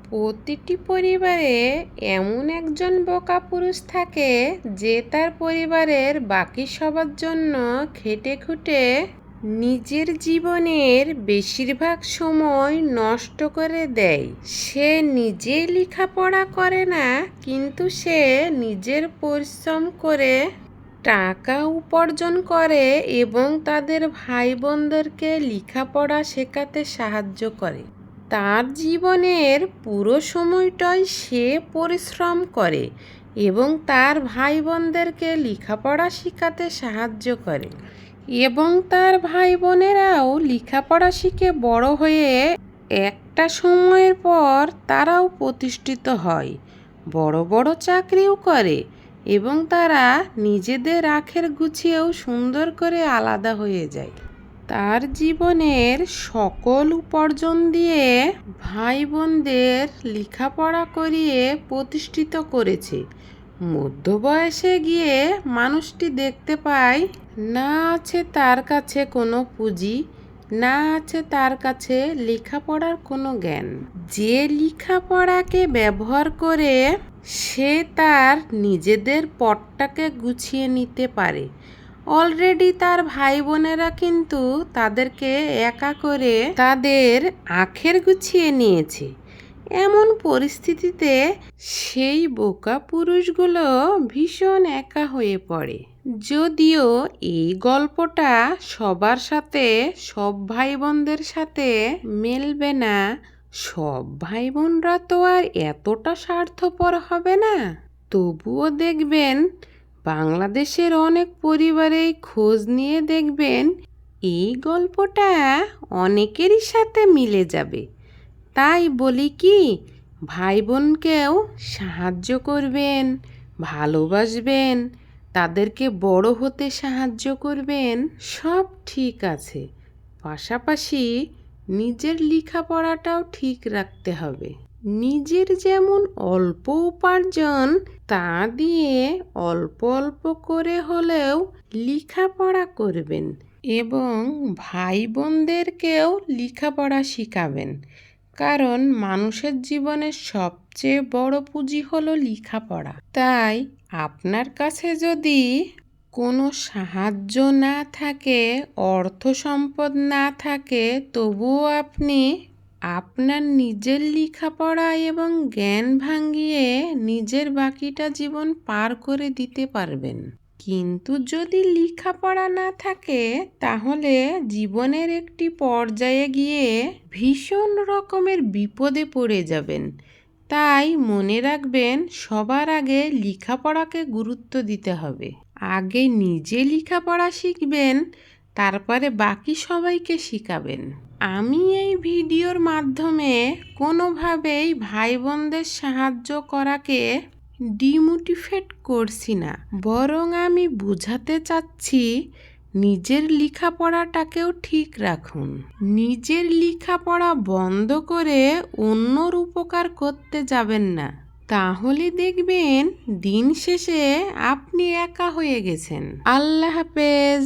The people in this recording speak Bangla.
প্রতিটি পরিবারে এমন একজন বোকা পুরুষ থাকে যে তার পরিবারের বাকি সবার জন্য খেটে খুঁটে নিজের জীবনের বেশিরভাগ সময় নষ্ট করে দেয়। সে নিজে লেখাপড়া করে না, কিন্তু সে নিজের পরিশ্রম করে টাকা উপার্জন করে এবং তাদের ভাই বোনদেরকে লেখাপড়া শেখাতে সাহায্য করে। তার জীবনের পুরো সময়টাই সে পরিশ্রম করে এবং তার ভাই বোনদেরকে লেখাপড়া শেখাতে সাহায্য করে, এবং তার ভাই বোনেরাও লেখাপড়া শিখে বড় হয়ে একটা সময়ের পর তারাও প্রতিষ্ঠিত হয়, বড় বড় চাকরিও করে এবং তারা নিজেদের আখের গুছিয়েও সুন্দর করে আলাদা হয়ে যায়। তার জীবনের সকল উপার্জন দিয়ে ভাই বোনদের লেখাপড়া করিয়ে প্রতিষ্ঠিত করেছে। মধ্য বয়সে গিয়ে মানুষটি দেখতে পায় না আছে তার কাছে কোনো পুঁজি, না আছে তার কাছে লেখাপড়ার কোনো জ্ঞান। যে লেখাপড়াকে ব্যবহার করে সে তার নিজেদের পথটাকে গুছিয়ে নিতে পারে। অলরেডি তার ভাই বোনেরা কিন্তু তাদেরকে একা করে তাদের আখের গুছিয়ে নিয়েছে। এমন পরিস্থিতিতে সেই বোকা পুরুষগুলো ভীষণ একা হয়ে পড়ে। যদিও এই গল্পটা সবার সাথে, সব ভাই বোনদের সাথে মেলবে না, সব ভাই বোনরা তো আর এতটা স্বার্থপর হবে না, তবুও দেখবেন বাংলাদেশের অনেক পরিবারেই খোঁজ নিয়ে দেখবেন এই গল্পটা অনেকেরই সাথে মিলে যাবে। তাই বলি কি, ভাই বোনকেও সাহায্য করবেন, ভালোবাসবেন, তাদেরকে বড় হতে সাহায্য করবেন, সব ঠিক আছে। পাশাপাশি নিজের লেখাপড়াটাও ঠিক রাখতে হবে। নিজের যেমন অল্প উপার্জন, তা দিয়ে অল্প অল্প করে হলেও লেখাপড়া করবেন এবং ভাই বোনদেরকেও লেখাপড়া শেখাবেন। কারণ মানুষের জীবনের সবচেয়ে বড় পুঁজি হলো লেখাপড়া। তাই আপনার কাছে যদি কোনো সাহায্য না থাকে, অর্থ সম্পদ না থাকে, তবুও আপনি আপনার নিজের লেখাপড়া এবং জ্ঞান ভাঙিয়ে নিজের বাকিটা জীবন পার করে দিতে পারবেন। কিন্তু যদি লেখাপড়া না থাকে, তাহলে জীবনের একটি পর্যায়ে গিয়ে ভীষণ রকমের বিপদে পড়ে যাবেন। তাই মনে রাখবেন, সবার আগে লেখাপড়াকে গুরুত্ব দিতে হবে। আগে নিজে লেখাপড়া শিখবেন, তারপরে বাকি সবাইকে শেখাবেন। আমি এই ভিডিওর মাধ্যমে কোনোভাবেই ভাই বোনদের সাহায্য করাকে ডিমোটিভেট করছি না, বরং আমি বোঝাতে চাচ্ছি নিজের লেখাপড়াটাকেও ঠিক রাখুন। নিজের লেখাপড়া বন্ধ করে অন্যর উপকার করতে যাবেন না, তাহলে দেখবেন দিন শেষে আপনি একা হয়ে গেছেন। আল্লাহ হাফেজ।